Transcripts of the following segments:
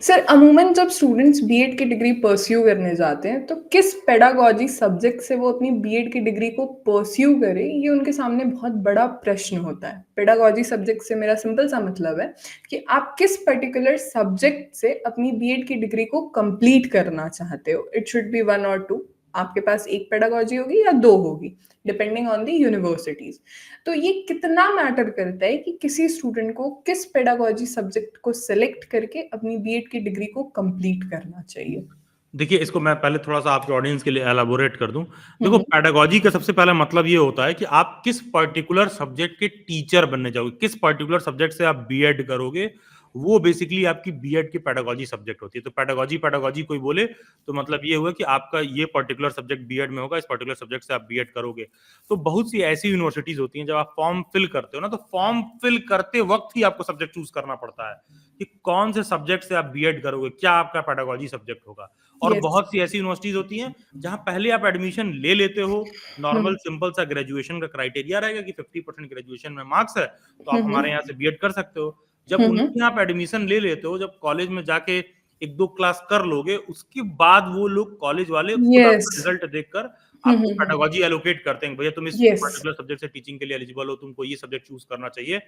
Sir अमूमन जब students BEd की डिग्री परस्यू करने जाते हैं तो किस पेडागॉजी सब्जेक्ट से वो अपनी बीएड की डिग्री को परस्यू करे ये उनके सामने बहुत बड़ा प्रश्न होता है। पेडागॉजी सब्जेक्ट से मेरा सिंपल सा मतलब है कि आप किस पर्टिकुलर सब्जेक्ट से अपनी बीएड की डिग्री को कंप्लीट करना चाहते हो। इट शुड बी वन और टू। आपके पास एक पेडागॉजी होगी या दो होगी डिपेंडिंग ऑन द यूनिवर्सिटीज। तो ये कितना मैटर करता है कि किसी स्टूडेंट को किस पेडागॉजी सब्जेक्ट को सिलेक्ट करके अपनी बीएड की डिग्री को कंप्लीट करना चाहिए। देखिए, इसको मैं पहले थोड़ा-सा आपके ऑडियंस के लिए एलाबोरेट कर दूँ। देखो, हम्म। पेडागॉजी का सबसे पहला मतलब ये होता है कि आप किस पर्टिकुलर सब्जेक्ट के टीचर बनने जाओगे, किस पर्टिकुलर सब्जेक्ट से आप बीएड करोगे, वो बेसिकली आपकी बीएड की पेडागॉजी सब्जेक्ट होती है। तो पेडागॉजी पेडागॉजी कोई बोले, तो मतलब ये हुआ कि आपका ये पर्टिकुलर सब्जेक्ट बीएड में होगा, इस पर्टिकुलर सब्जेक्ट से आप बीएड करोगे। तो बहुत सी ऐसी यूनिवर्सिटीज़ होती हैं, जब आप फॉर्म फिल करते हो ना, तो फॉर्म फिल करते वक़्त ही आपको सब्जेक्ट चूज़ करना पड़ता है, कि कौन से सब्जेक्ट से आप बीएड करोगे, क्या आपका पेडागॉजी सब्जेक्ट होगा। और यस। बहुत सी ऐसी यूनिवर्सिटीज होती हैं जहां पहले आप एडमिशन ले लेते हो, नॉर्मल सिंपल सा ग्रेजुएशन का क्राइटेरिया रहेगा कि 50% ग्रेजुएशन में मार्क्स है तो आप हमारे यहाँ से बीएड कर सकते हो। जब उनके यहाँ आप एडमिशन ले लेते हो, जब कॉलेज में जाके एक दो क्लास कर लोगे, उसके बाद वो लोग कॉलेज वाले खुद यस। आपका रिजल्ट देखकर आपको पेडागॉजी एलोकेट करते हैं, भैया तुम इस यस। पर्टिकुलर सब्जेक्ट से टीचिंग के लिए एलिजिबल हो, तुमको ये सब्जेक्ट चूज करना चाहिए।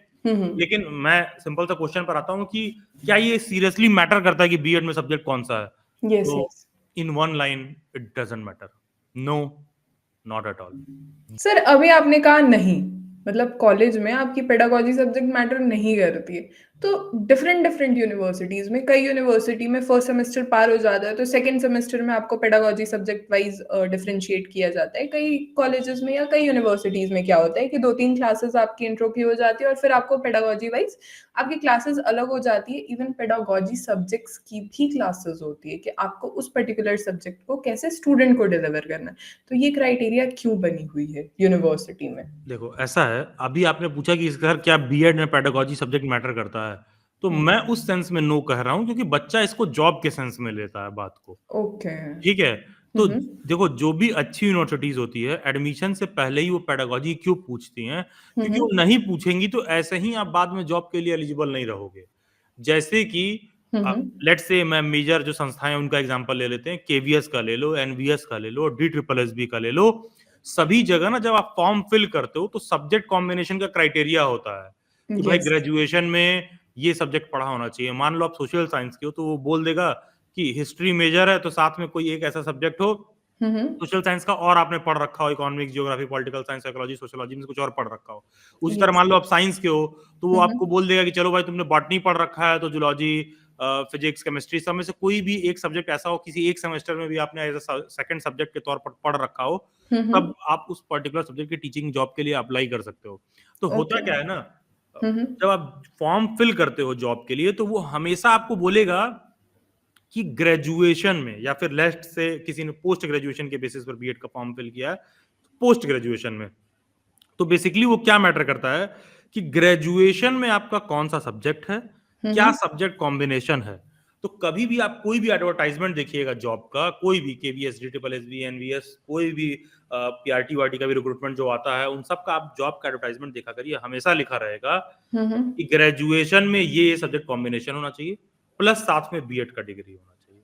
लेकिन मैं सिंपल सा क्वेश्चन पर आता हूँ कि क्या ये सीरियसली मैटर करता है कि बीएड में सब्जेक्ट कौन सा है? यस। तो yes. in one line it doesn't matter. No, not at all. Sir अभी आपने कहा नहीं, मतलब कॉलेज में आपकी पेडागॉजी सब्जेक्ट मैटर नहीं करती है। तो डिफरेंट डिफरेंट यूनिवर्सिटीज में, कई यूनिवर्सिटी में फर्स्ट सेमेस्टर पार हो जाता है तो सेकंड सेमेस्टर में आपको पेडागॉजी सब्जेक्ट वाइज डिफरेंशिएट किया जाता है। कई कॉलेजेस में या कई यूनिवर्सिटीज में क्या होता है कि दो तीन क्लासेस आपकी इंट्रो की हो जाती है और फिर आपको पेडागॉजी वाइज आपकी क्लासेस अलग हो जाती है। इवन पेडागॉजी सब्जेक्ट्स की भी क्लासेस होती है कि आपको उस पर्टिकुलर सब्जेक्ट को कैसे स्टूडेंट को डिलीवर करना है। तो ये क्राइटेरिया क्यों बनी हुई है यूनिवर्सिटी में? देखो ऐसा है, अभी आपने पूछा कि इसका क्या बीएड में पेडागॉजी सब्जेक्ट मैटर करता है, तो हम्म। मैं उस सेंस में नो कह रहा हूं, क्योंकि बच्चा इसको जॉब के सेंस में लेता है बात को। ओके। ठीक है, तो देखो जो भी अच्छी यूनिवर्सिटीज होती है, एडमिशन से पहले ही वो पेडागॉजी क्यों पूछती हैं, क्योंकि वो हम्म। नहीं पूछेंगी तो ऐसे ही आप बाद में जॉब के लिए एलिजिबल नहीं रहोगे। जैसे कि हम्म। लेट्स से मैं मेजर जो संस्थाएं उनका एग्जांपल ले लेते हैं, केवीएस का ले लो, एनवीएस का ले लो, डी ट्रिपल एस बी का ले लो। सभी जगह ना जब आप फॉर्म फिल करते हो तो सब्जेक्ट कॉम्बिनेशन का क्राइटेरिया होता है कि भाई यस। ग्रेजुएशन में ये सब्जेक्ट पढ़ा होना चाहिए। मान लो आप सोशल साइंस के हो तो वो बोल देगा कि हिस्ट्री मेजर है तो साथ में कोई एक ऐसा सब्जेक्ट हो हम्म। सोशल साइंस का और आपने पढ़ रखा हो, economics, geography, political science, psychology, sociology में से कुछ और पढ़ रखा हो। उसी तरह यस। मान लो आप साइंस के हो तो वो हम्म। आपको बोल देगा कि चलो भाई तुमने बॉटनी पढ़ रखा है तो जूलॉजी, फिजिक्स, केमिस्ट्री सब में से कोई भी एक सब्जेक्ट ऐसा हो किसी एक सेमेस्टर में भी आपने एज अ सेकंड सब्जेक्ट के तौर पर पढ़ रखा हो, तब आप उस पर्टिकुलर सब्जेक्ट की टीचिंग जॉब के लिए अप्लाई कर सकते हो। तो होता ओके। क्या है ना, हम्म। जब आप फॉर्म फिल करते हो जॉब के लिए तो वो हमेशा आपको बोलेगा कि ग्रेजुएशन में, या फिर लेफ्ट से किसी ने पोस्ट ग्रेजुएशन के बेसिस पर बीएड का फॉर्म फिल किया है, पोस्ट ग्रेजुएशन में, तो बेसिकली वो क्या मैटर करता है कि ग्रेजुएशन में आपका कौन सा सब्जेक्ट है, क्या हम्म। सब्जेक्ट कॉम्बिनेशन है। तो कभी भी आप कोई भी एडवर्टाइजमेंट देखिएगा जॉब का, कोई भी KVS, triple S B, NVS, कोई भी पीआरटी वाटी का भी रिक्रूटमेंट जो आता है, उन सब का आप जॉब का एडवर्टाइजमेंट देखा करिए, हमेशा लिखा रहेगा हम्म। कि ग्रेजुएशन में ये सब्जेक्ट कॉम्बिनेशन होना चाहिए, प्लस साथ में बीएड का डिग्री होना चाहिए।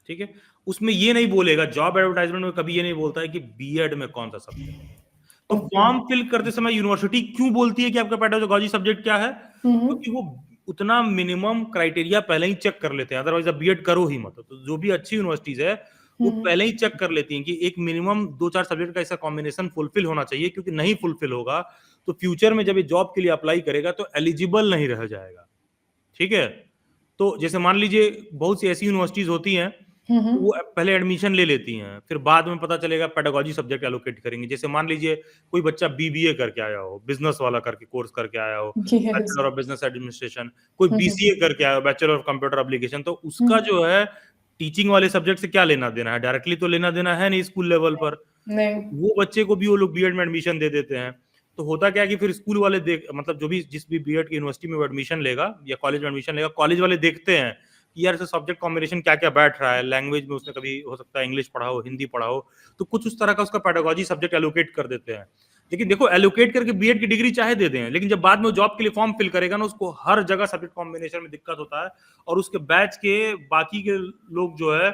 ठीक है, उसमें ये नहीं बोलेगा, जॉब एडवर्टाइजमेंट में कभी ये नहीं बोलता है कि बीएड में कौन सा सब्जेक्ट। तो ओके। फॉर्म फिल करते समय यूनिवर्सिटी क्यों बोलती है कि आपका पेडागोजी सब्जेक्ट क्या है, क्योंकि वो उतना मिनिमम क्राइटेरिया पहले ही चेक कर लेते हैं, अदरवाइज आप बीएड करो ही मत। तो जो भी अच्छी यूनिवर्सिटीज है वो पहले ही चेक कर लेती हैं कि एक मिनिमम दो चार सब्जेक्ट का ऐसा कॉम्बिनेशन फुलफिल होना चाहिए, क्योंकि नहीं फुलफिल होगा तो फ्यूचर में जब ये जॉब के लिए अप्लाई करेगा तो एलिजिबल नहीं रह जाएगा। ठीक है, तो जैसे मान लीजिए बहुत सी ऐसी यूनिवर्सिटीज होती हैं, वो पहले एडमिशन ले लेती हैं, फिर बाद में पता चलेगा पेडागोजी सब्जेक्ट एलोकेट करेंगे। जैसे मान लीजिए कोई बच्चा बीबीए करके आया हो, बिजनेस वाला करके कोर्स करके आया हो, yes. Bachelor of business administration, कोई बीसीए करके आया हो, बैचलर ऑफ कंप्यूटर एप्लीकेशन, तो उसका जो है टीचिंग वाले सब्जेक्ट से क्या लेना देना है, डायरेक्टली तो लेना देना है नहीं स्कूल लेवल पर। नहीं। वो बच्चे को भी वो लोग बीएड में एडमिशन दे देते हैं। तो होता क्या है कि फिर स्कूल वाले देख, मतलब जो भी जिस भी बीएड की यूनिवर्सिटी में वो एडमिशन लेगा या कॉलेज में एडमिशन लेगा, कॉलेज वाले देखते हैं कि यार सब्जेक्ट कॉम्बिनेशन क्या क्या बैठ रहा है, लैंग्वेज में उसने कभी हो सकता है इंग्लिश पढ़ा हो, हिंदी पढ़ा हो, तो कुछ उस तरह का उसका पेडागोजी सब्जेक्ट एलोकेट कर देते हैं। लेकिन देखो एलोकेट करके बीएड की डिग्री चाहे दे दें, लेकिन जब बाद में वो जॉब के लिए फॉर्म फिल करेगा ना, उसको हर जगह सब्जेक्ट कॉम्बिनेशन में दिक्कत होता है, और उसके बैच के बाकी के लोग जो है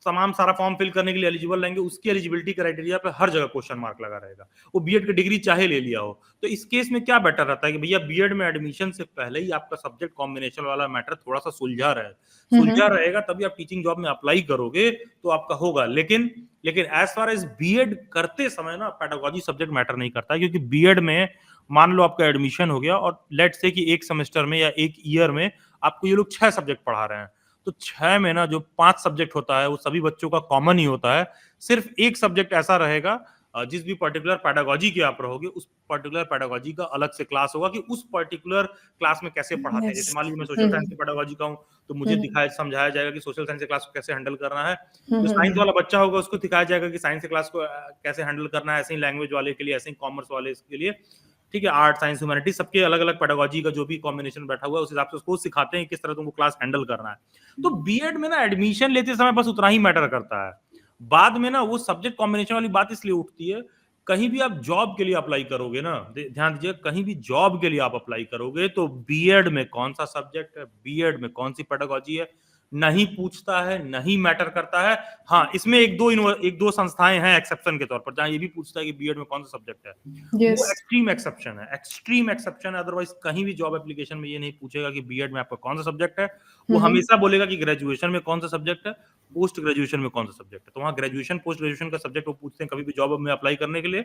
तमाम सारा फॉर्म फिल करने के लिए एलिजिबल रहेंगे, उसकी एलिजिबिलिटी क्राइटेरिया पे हर जगह क्वेश्चन मार्क लगा रहेगा, वो बीएड की डिग्री चाहे ले लिया हो। तो इस केस में क्या बेटर रहता है कि भैया बीएड में एडमिशन से पहले ही आपका सब्जेक्ट कॉम्बिनेशन वाला मैटर थोड़ा सा सुलझा रहेगा, तभी आप टीचिंग जॉब में अप्लाई करोगे तो आपका होगा। लेकिन एज फार एज बीएड करते समय ना पेडागोजी सब्जेक्ट मैटर नहीं करता, क्योंकि बीएड में मान लो आपका एडमिशन हो गया और लेट्स से कि एक सेमेस्टर में या एक ईयर में आपको ये लोग 6 सब्जेक्ट पढ़ा रहे हैं, तो 6 में ना जो 5 सब्जेक्ट होता है वो सभी बच्चों का कॉमन ही होता है। सिर्फ एक सब्जेक्ट ऐसा रहेगा जिस भी पर्टिकुलर पेडागोजी के आप रहोगे, उस पर्टिकुलर पेडागोजी का अलग से क्लास होगा कि उस पर्टिकुलर क्लास में कैसे पढ़ाते हैं। जैसे मान लीजिए मैं सोशल साइंस की पेडागोजी का हूं, तो मुझे दिखाया समझाया जाएगा कि सोशल साइंस की क्लास को कैसे हैंडल करना है। जो साइंस वाला बच्चा होगा उसको दिखाया जाएगा कि साइंस की क्लास को कैसे हैंडल करना है। ऐसे ही लैंग्वेज वाले के लिए, ऐसे ही कॉमर्स वाले के लिए, ठीक है, आर्ट साइंस ह्यूमैनिटी सबके अलग अलग पेडागोजी का जो भी कॉम्बिनेशन बैठा हुआ है उस हिसाब से उसको सिखाते हैं किस तरह तुमको क्लास हैंडल करना है। तो बीएड में ना एडमिशन लेते समय बस उतना ही मैटर करता है, बाद में ना वो सब्जेक्ट कॉम्बिनेशन वाली बात इसलिए उठती है, कहीं भी आप जॉब के लिए अप्लाई करोगे ना, ध्यान दीजिए, कहीं भी जॉब के लिए आप अप्लाई करोगे तो बीएड में कौन सा सब्जेक्ट है, बीएड में कौन सी पेडागोजी है, नहीं पूछता है, नहीं मैटर करता है। हाँ, इसमें एक दो संस्थाएं हैं एक्सेप्शन के तौर पर, जहां ये भी पूछता है कि बीएड में कौन सा सब्जेक्ट है। वो यस। एक्सट्रीम एक्सेप्शन है। अदरवाइज कहीं भी जॉब एप्लीकेशन में ये नहीं पूछेगा कि बीएड में आपका कौन सा सब्जेक्ट है। वो हमेशा बोलेगा कि ग्रेजुएशन में कौन सा सब्जेक्ट है, पोस्ट ग्रेजुएशन में कौन सा सब्जेक्ट है। तो वहाँ ग्रेजुएशन पोस्ट ग्रेजुएशन का सब्जेक्ट वो पूछते हैं कभी भी जॉब में अप्लाई करने के लिए,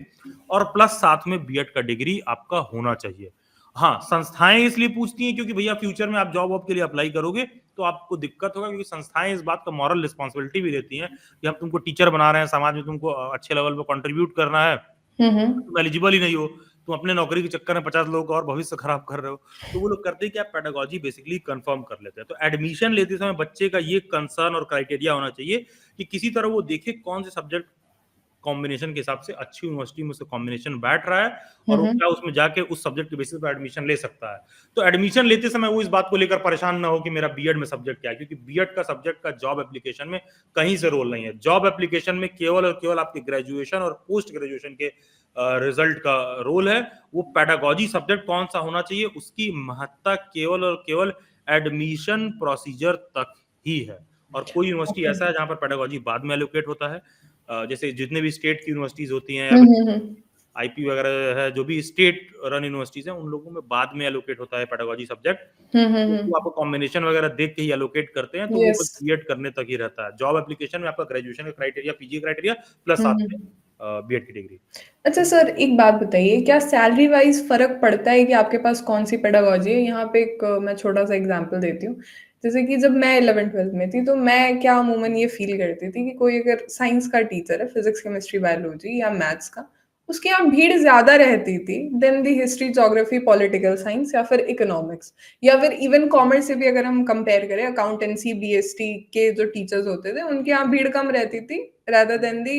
और प्लस साथ में बीएड का डिग्री आपका होना चाहिए। हाँ, संस्थाएं इसलिए पूछती हैं क्योंकि भैया फ्यूचर में आप जॉब वॉब के लिए अप्लाई करोगे तो आपको दिक्कत होगा, क्योंकि संस्थाएं इस बात का मॉरल रिस्पॉन्सिबिलिटी भी देती हैं कि हम तुमको टीचर बना रहे हैं, समाज में तुमको अच्छे लेवल पे कंट्रीब्यूट करना है, तुम एलिजिबल ही नहीं हो, तुम अपने नौकरी के चक्कर में 50 लोगों का और भविष्य खराब कर रहे हो। तो वो लोग करते हैं कि आप पेडागोजी बेसिकली कंफर्म कर लेते हैं। तो एडमिशन लेते समय बच्चे का ये कंसर्न और क्राइटेरिया होना चाहिए कि किसी तरह वो देखे कौन से सब्जेक्ट कॉम्बिनेशन के हिसाब से अच्छी यूनिवर्सिटी में उसका कॉम्बिनेशन बैठ रहा है और वो क्या उसमें जाके उस सब्जेक्ट के बेसिस पर एडमिशन ले सकता है। तो एडमिशन लेते समय वो इस बात को लेकर परेशान ना हो कि मेरा बीएड में सब्जेक्ट क्या है, क्योंकि बीएड का सब्जेक्ट का जॉब एप्लीकेशन में कहीं से रोल नहीं है। जॉब एप्लीकेशन में केवल और केवल आपके ग्रेजुएशन और पोस्ट ग्रेजुएशन के रिजल्ट का रोल है। वो पेडागोजी सब्जेक्ट कौन सा होना चाहिए उसकी महत्ता केवल और केवल एडमिशन प्रोसीजर तक ही है। और कोई यूनिवर्सिटी ऐसा है जहां पर पेडागोजी बाद में एलोकेट होता है, जैसे जितने भी स्टेट की यूनिवर्सिटीज होती हैं, आईपी वगैरह है, जो भी स्टेट रन यूनिवर्सिटीज हैं, उन लोगों में बाद में एलोकेट होता है पेडागोजी सब्जेक्ट। तो आपको कॉम्बिनेशन वगैरह देख के ही एलोकेट करते हैं, तो वो बस बीएड करने तक ही रहता है। जॉब एप्लीकेशन में आपका ग्रेजुएशन का क्राइटेरिया, पीजी क्राइटेरिया प्लस साथ में बीएड की डिग्री। अच्छा सर, एक बात बताइए, क्या सैलरी वाइज फर्क पड़ता है कि आपके पास कौन सी पेडागोजी है? यहाँ पे एक मैं छोटा सा एग्जांपल देती हूँ। जैसे कि जब मैं 11th-12th में थी, तो मैं क्या अमूमन ये फील करती थी कि कोई अगर साइंस का टीचर है, फिजिक्स, केमिस्ट्री, बायोलॉजी या मैथ्स का, उसके यहाँ भीड़ ज़्यादा रहती थी देन दी हिस्ट्री, ज्योग्राफी, पॉलिटिकल साइंस या फिर इकोनॉमिक्स, या फिर इवन कॉमर्स से भी अगर हम कंपेयर करें, अकाउंटेंसी, बीएसटी के जो टीचर्स होते थे, उनके यहाँ भीड़ कम रहती थी रादर देन दी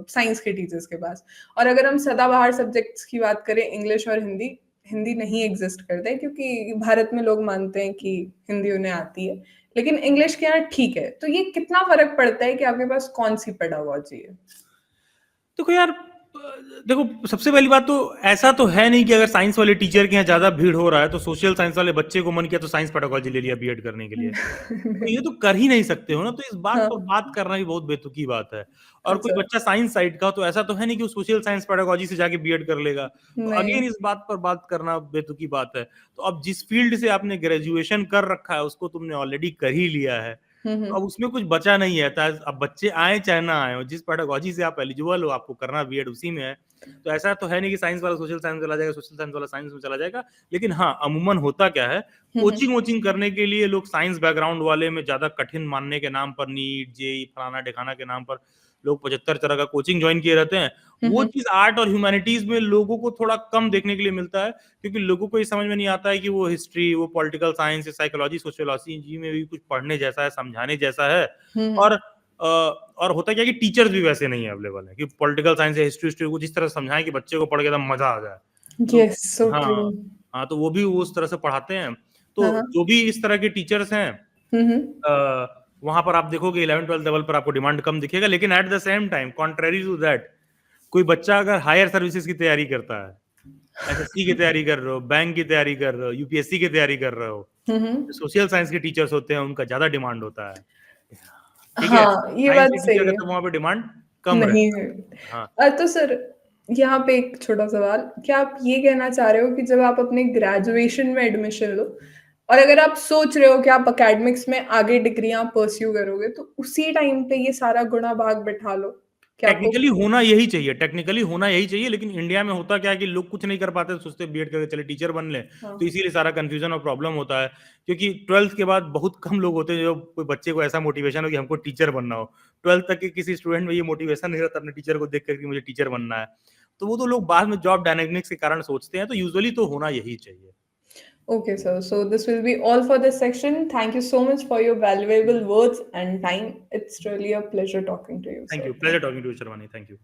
साइंस के टीचर्स के पास। और अगर हम सदाबहार सब्जेक्ट्स की बात करें, इंग्लिश और हिंदी, हिंदी नहीं एग्जिस्ट करता है क्योंकि भारत में लोग मानते हैं कि हिंदी उन्हें आती है, लेकिन इंग्लिश के यहाँ ठीक है। तो ये कितना फर्क पड़ता है कि आपके पास कौन सी पेडागोजी है? देखो यार, देखो सबसे पहली बात तो ऐसा तो है नहीं कि अगर साइंस वाले टीचर के यहाँ ज्यादा भीड़ हो रहा है तो सोशल साइंस वाले बच्चे को मन किया तो साइंस पेडागोजी ले लिया बीएड करने के लिए। तो ये तो कर ही नहीं सकते हो ना, तो इस बात हाँ, पर बात करना भी बहुत बेतुकी बात है। और कोई अच्छा, बच्चा साइंस साइड का तो ऐसा तो है नहीं कि वो सोशल साइंस पेडागोजी से जाके बीएड कर लेगा। तो नहीं। अगेन इस बात पर बात करना बेतुकी बात है। तो अब जिस फील्ड से आपने ग्रेजुएशन कर रखा है उसको तुमने ऑलरेडी कर ही लिया है, तो अब उसमें कुछ बचा नहीं है। अब बच्चे आए चाहे ना आए, जिस पेडागोजी से आप एलिजिबल हो आपको करना बीएड उसी में है। तो ऐसा तो है नहीं कि साइंस वाला सोशल साइंस में चला जाएगा, सोशल साइंस वाला साइंस में चला जाएगा। लेकिन हाँ, अमूमन होता क्या है, कोचिंग वोचिंग करने के लिए लोग साइंस बैकग्राउंड वाले में ज्यादा कठिन मानने के नाम पर नीट, जेई, फलाना ढिकाना के नाम पर लोग 75 तरह का कोचिंग ज्वाइन किए रहते हैं। वो चीज आर्ट और ह्यूमैनिटीज में लोगों को थोड़ा कम देखने के लिए मिलता है, क्योंकि लोगों को ये समझ में नहीं आता है कि वो हिस्ट्री, वो पॉलिटिकल साइंस, साइकोलॉजी, सोशियोलॉजी में भी कुछ पढ़ने जैसा है, समझाने जैसा है। और और होता क्या है कि टीचर्स भी वैसे नहीं अवेलेबल है कि पॉलिटिकल साइंस या हिस्ट्री को जिस तरह समझाएं कि बच्चे को पढ़ के एकदम मजा आ जाए। तो यस, सो ट्रू। हाँ, हाँ, तो वो भी उस तरह से पढ़ाते हैं। तो हाँ, हाँ। जो भी इस तरह के टीचर्स हैं, वहां पर आप देखोगे 11th-12th लेवल पर आपको डिमांड कम दिखेगा, लेकिन at the same time contrary to that कोई बच्चा अगर हायर सर्विसेज की तैयारी करता है, एसएससी की तैयारी कर रहे हो, बैंक की तैयारी कर रहे हो, यूपीएससी की तैयारी कर रहे हो, सोशल साइंस के टीचर्स होते हैं, उनका ज़्यादा डिमांड होता है। ठीक है? हाँ, ये साइंस बात के टीचर सही का है। तो वहाँ पे डिमांड कम नहीं रहता है। है। हाँ। तो सर यहाँ पे एक छोटा सवाल, क्या आप ये कहना चाह रहे हो कि जब आप अपने ग्रेजुएशन में एडमिशन लो और अगर आप सोच रहे हो कि आप एकेडमिक्स में आगे डिग्रियाँ परस्यू करोगे, तो उसी टाइम पे ये सारा गुणा भाग बैठा लो? कि आपको टेक्निकली होना यही चाहिए, लेकिन इंडिया में होता क्या है कि लोग कुछ नहीं कर पाते, सोचते बीएड करके चले टीचर बन लें, हाँ, तो इसीलिए सारा कन्फ्यूजन और प्रॉब्लम होता है। क्योंकि 12th के बाद बहुत कम लोग होते हैं जो कोई बच्चे को ऐसा मोटिवेशन हो कि हमको टीचर बनना हो। 12th तक के किसी स्टूडेंट में ये मोटिवेशन नहीं रहता अपने टीचर को देख कर कि मुझे टीचर बनना है। तो वो तो लोग बाद में जॉब डायनामिक्स के कारण सोचते हैं, तो यूजुअली तो होना यही चाहिए। okay, sir. So this will be all for this section. Thank you so much for your valuable words and time. It's really a pleasure talking to you, thank sir. You, Thank pleasure you. Talking to you Sharvani, thank you.